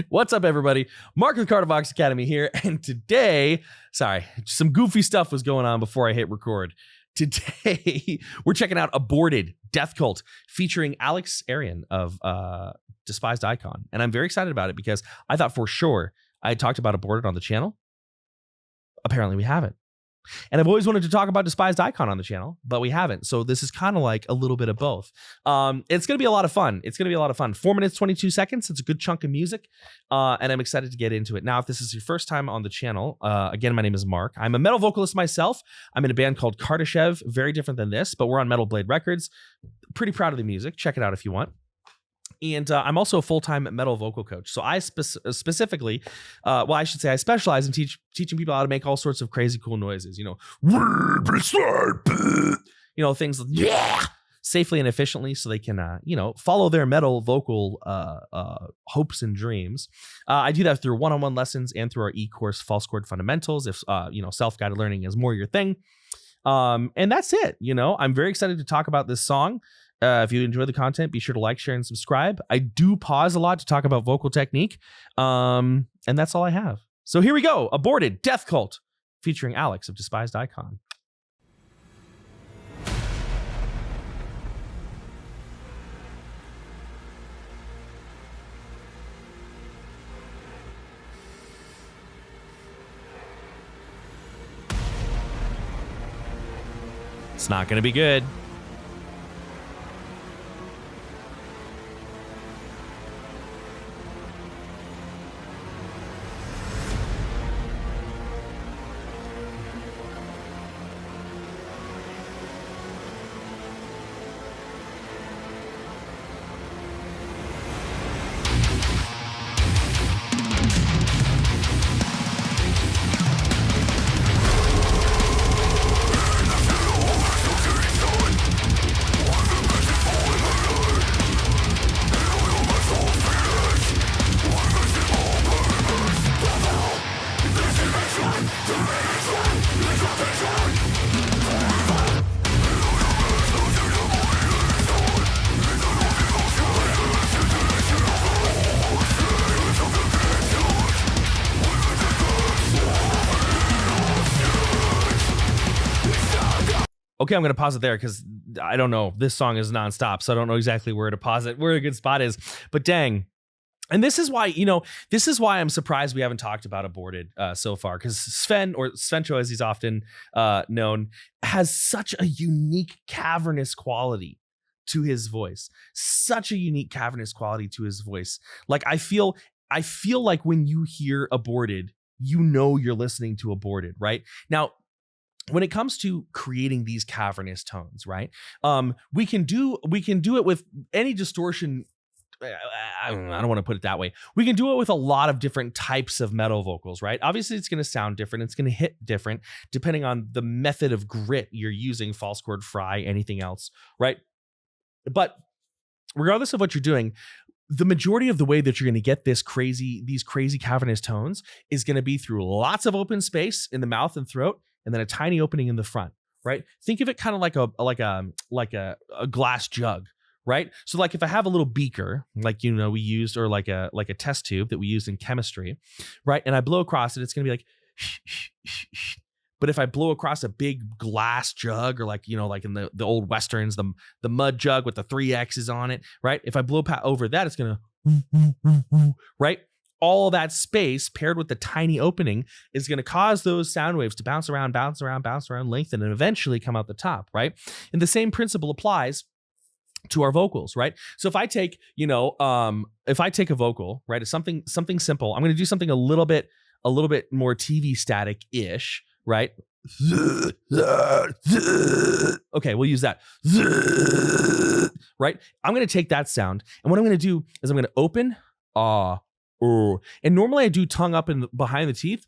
What's up, everybody? Mark of the Cardivox Academy here, and today, some goofy stuff was going on before I hit record. Today, we're checking out Aborted, Death Cult, featuring Alex Arian of Despised Icon, and I'm very excited about it because I thought for sure I had talked about Aborted on the channel. Apparently, we haven't. And I've always wanted to talk about Despised Icon on the channel, but we haven't. So this is kind of like a little bit of both. It's going to be a lot of fun. 4 minutes, 22 seconds. It's a good chunk of music. And I'm excited to get into it. Now, if this is your first time on the channel, again, my name is Mark. I'm a metal vocalist myself. I'm in a band called Carcosa, very different than this, but we're on Metal Blade Records. Pretty proud of the music. Check it out if you want. And I'm also a full-time metal vocal coach. So I specifically, I specialize in teaching people how to make all sorts of crazy cool noises. Things safely and efficiently, so they can follow their metal vocal hopes and dreams. I do that through one-on-one lessons and through our e-course, False Chord Fundamentals. If self-guided learning is more your thing, and that's it. I'm very excited to talk about this song. If you enjoy the content, be sure to like, share, and subscribe. I do pause a lot to talk about vocal technique. And that's all I have. So here we go. Aborted, Death Cult, featuring Alex of Despised Icon. It's not going to be good. Okay, I'm going to pause it there because I don't know. This song is nonstop, so I don't know exactly where to pause it, where a good spot is. But dang. And this is why, I'm surprised we haven't talked about Aborted so far, because Sven, or Svencho as he's often known, has such a unique cavernous quality to his voice. Like I feel like when you hear Aborted, you're listening to Aborted, right? Now, when it comes to creating these cavernous tones, right? We can do it with any distortion. I don't want to put it that way. We can do it with a lot of different types of metal vocals, right? Obviously, it's going to sound different. It's going to hit different depending on the method of grit you're using, false chord, fry, anything else, right? But regardless of what you're doing, the majority of the way that you're going to get these crazy cavernous tones is going to be through lots of open space in the mouth and throat, and then a tiny opening in the front, right? Think of it kind of like a glass jug, right? So like if I have a little beaker, like we used, or like a test tube that we used in chemistry, right? And I blow across it, it's gonna be like. But if I blow across a big glass jug, or like in the old westerns, the mud jug with the 3 X's on it, right? If I blow over that, it's gonna, right? All that space paired with the tiny opening is going to cause those sound waves to bounce around, lengthen, and eventually come out the top, right? And the same principle applies to our vocals, right? So if I take, a vocal, right, it's something simple. I'm going to do something a little bit more TV static-ish, right? Okay, we'll use that. Right? I'm going to take that sound, and what I'm going to do is I'm going to open, and normally I do tongue up and behind the teeth.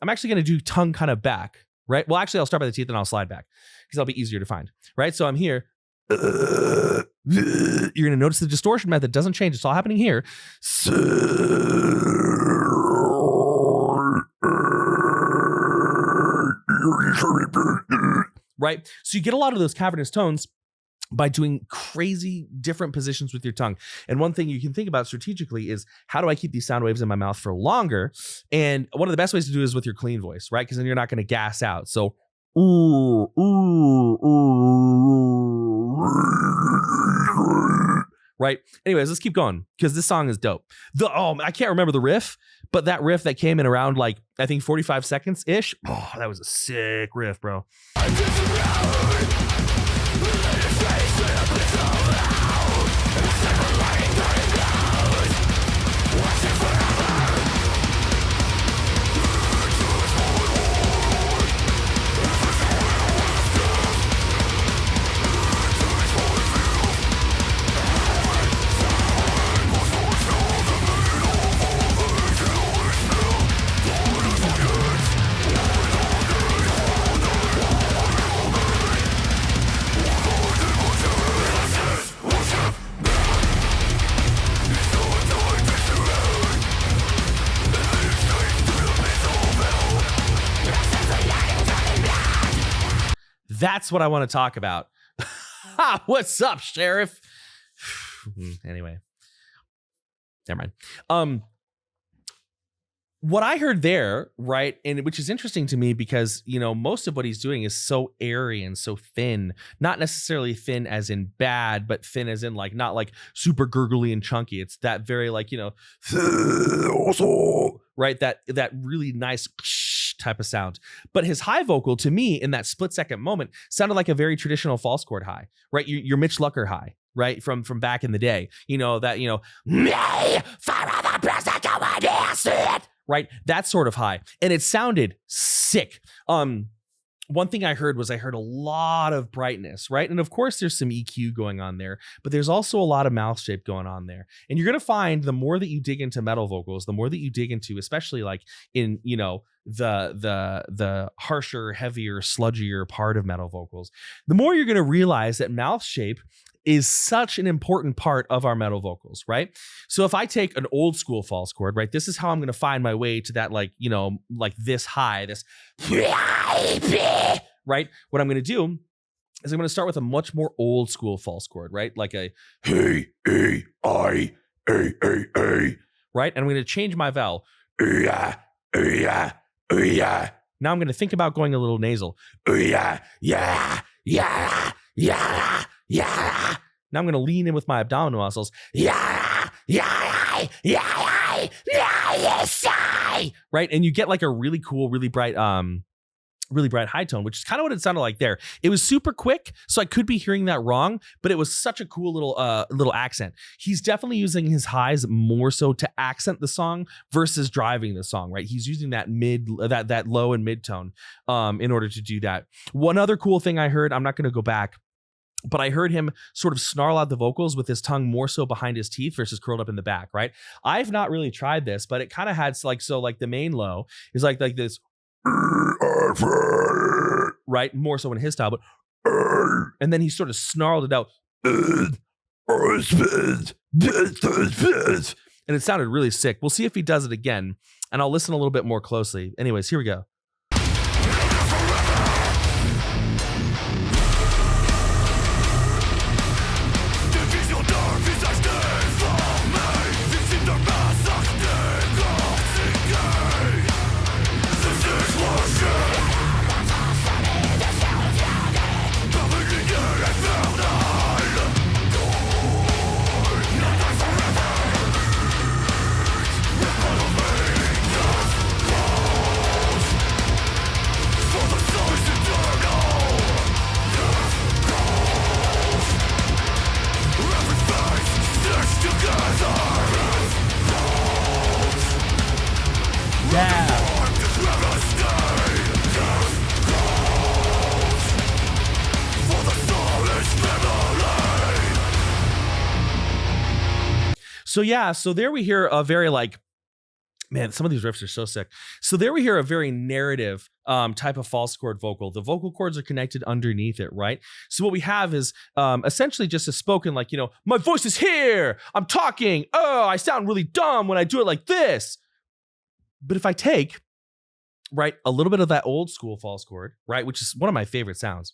I'm actually going to do tongue kind of back, right? Well, actually, I'll start by the teeth and I'll slide back because that'll be easier to find, right? So I'm here. You're going to notice the distortion method doesn't change. It's all happening here. Right? So you get a lot of those cavernous tones by doing crazy different positions with your tongue. And one thing you can think about strategically is, how do I keep these sound waves in my mouth for longer? And one of the best ways to do it is with your clean voice, right? Because then you're not going to gas out. So, right? Anyways, let's keep going because this song is dope. I can't remember the riff, but that riff that came in around like, I think 45 seconds ish. Oh, that was a sick riff, bro. That's what I want to talk about. What's up, Sheriff? Anyway, never mind. What I heard there, right, and which is interesting to me because, you know, most of what he's doing is so airy and so thin, not necessarily thin as in bad, but thin as in like, not like super gurgly and chunky. It's that very like, you know, right, that really nice type of sound. But his high vocal, to me, in that split second moment, sounded like a very traditional false chord high, right? Your Mitch Lucker high, right, from back in the day. You know, that, you know, right, that sort of high, and it sounded sick. One thing I heard was, I heard a lot of brightness, right? And of course there's some EQ going on there, but there's also a lot of mouth shape going on there. And you're going to find the more that you dig into metal vocals, the more that you dig into, especially like in, you know, the harsher, heavier, sludgier part of metal vocals, the more you're going to realize that mouth shape is such an important part of our metal vocals, right? So if I take an old school false chord, right, this is how I'm going to find my way to that, like, you know, like this high, this, right? What I'm going to do is I'm going to start with a much more old school false chord, right? Like a hey, hey, I, hey, hey, hey, right? And I'm going to change my vowel. Yeah, yeah, yeah. Now I'm going to think about going a little nasal. Yeah, yeah, yeah, yeah. Yeah. Now I'm going to lean in with my abdominal muscles. Yeah. Yeah. Yeah. Yeah. Right. And you get like a really cool, really bright high tone, which is kind of what it sounded like there. It was super quick, so I could be hearing that wrong, but it was such a cool little accent. He's definitely using his highs more so to accent the song versus driving the song, right? He's using that that low and mid tone in order to do that. One other cool thing I heard, I'm not going to go back, but I heard him sort of snarl out the vocals with his tongue more so behind his teeth versus curled up in the back, right? I've not really tried this, but it kind of had like, so like the main low is like this, right? More so in his style, but and then he sort of snarled it out. And it sounded really sick. We'll see if he does it again, and I'll listen a little bit more closely. Anyways, here we go. So yeah, so there we hear a very like, man, some of these riffs are so sick. So there we hear a very narrative type of false chord vocal. The vocal cords are connected underneath it, right? So what we have is essentially just a spoken, like, you know, my voice is here, I'm talking, oh, I sound really dumb when I do it like this. But if I take, right, a little bit of that old school false chord, right, which is one of my favorite sounds,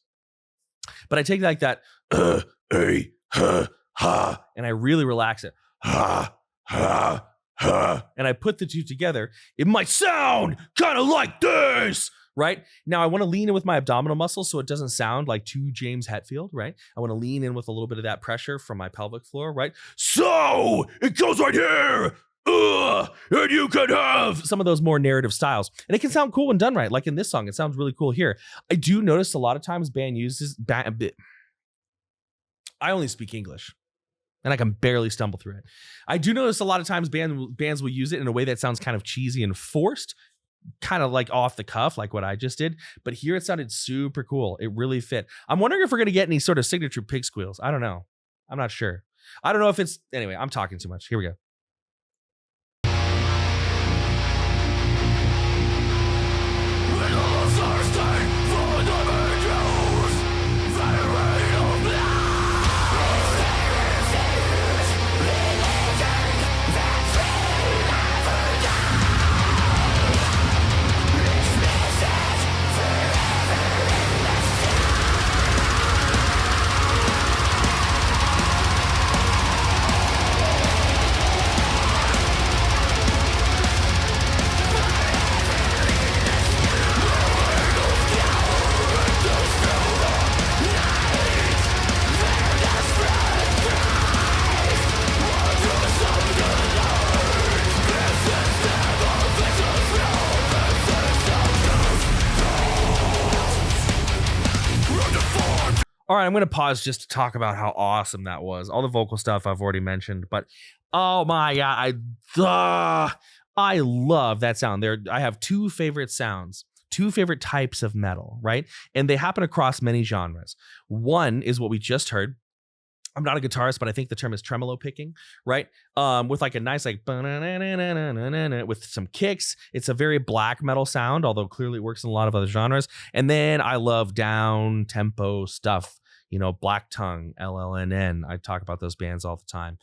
but I take like that, hey, ha, ha, and I really relax it. Ha, ha, ha, and I put the two together. It might sound kind of like this, right? Now I want to lean in with my abdominal muscles so it doesn't sound like too James Hetfield, right? I want to lean in with a little bit of that pressure from my pelvic floor, right? So it goes right here. And you can have some of those more narrative styles, and it can sound cool when done right. Like in this song, it sounds really cool here. I do notice a lot of times band uses I only speak English and I can barely stumble through it. I do notice a lot of times bands will use it in a way that sounds kind of cheesy and forced, kind of like off the cuff, like what I just did. But here it sounded super cool. It really fit. I'm wondering if we're going to get any sort of signature pig squeals. I don't know. I'm not sure. I don't know if it's, anyway, I'm talking too much. Here we go. All right, I'm going to pause just to talk about how awesome that was. All the vocal stuff I've already mentioned, but oh my God, I love that sound. I have two favorite sounds, two favorite types of metal, right? And they happen across many genres. One is what we just heard. I'm not a guitarist, but I think the term is tremolo picking, right? With like a nice like with some kicks. It's a very black metal sound, although clearly it works in a lot of other genres. And then I love down tempo stuff, you know, Black Tongue, LLNN. I talk about those bands all the time.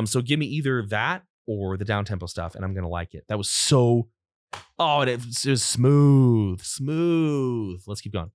So give me either that or the down tempo stuff, and I'm gonna like it. That was so, it was smooth. Let's keep going.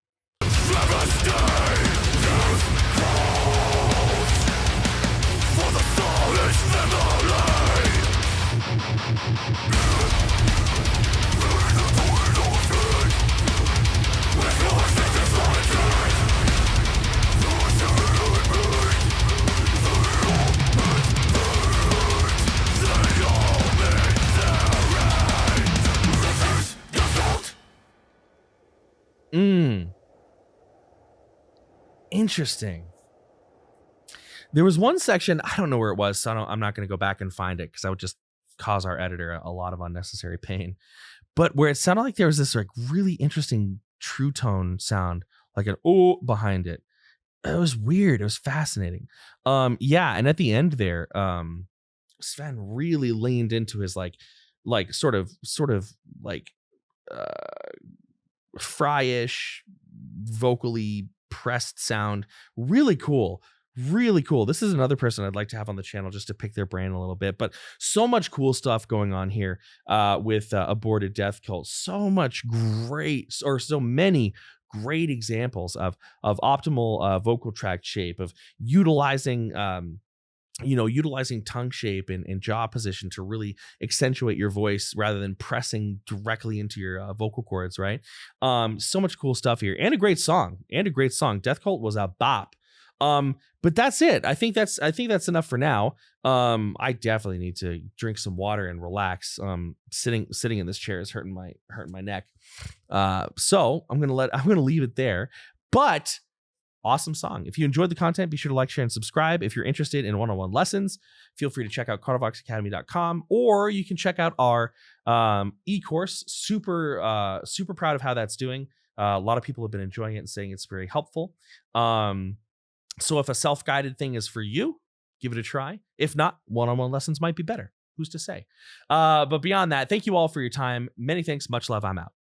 Interesting. There was one section, I don't know where it was, so I'm not going to go back and find it because I would just cause our editor a lot of unnecessary pain. But where it sounded like there was this like really interesting true tone sound, like an oh behind it. It was weird. It was fascinating. Yeah, and at the end there, Sven really leaned into his like sort of like fryish, vocally pressed sound. Really cool. This is another person I'd like to have on the channel just to pick their brain a little bit. But so much cool stuff going on here with Aborted Death Cult. So many great examples of optimal vocal tract shape, of utilizing tongue shape and jaw position to really accentuate your voice rather than pressing directly into your vocal cords, right? So much cool stuff here, and a great song. Death Cult was a bop. But that's it. I think that's enough for now. I definitely need to drink some water and relax. Sitting in this chair is hurting my neck. So I'm gonna leave it there. But awesome song. If you enjoyed the content, be sure to like, share, and subscribe. If you're interested in one-on-one lessons, feel free to check out cartervoxacademy.com, or you can check out our e-course. Super proud of how that's doing. A lot of people have been enjoying it and saying it's very helpful. So if a self-guided thing is for you, give it a try. If not, one-on-one lessons might be better. Who's to say? But beyond that, thank you all for your time. Many thanks. Much love. I'm out.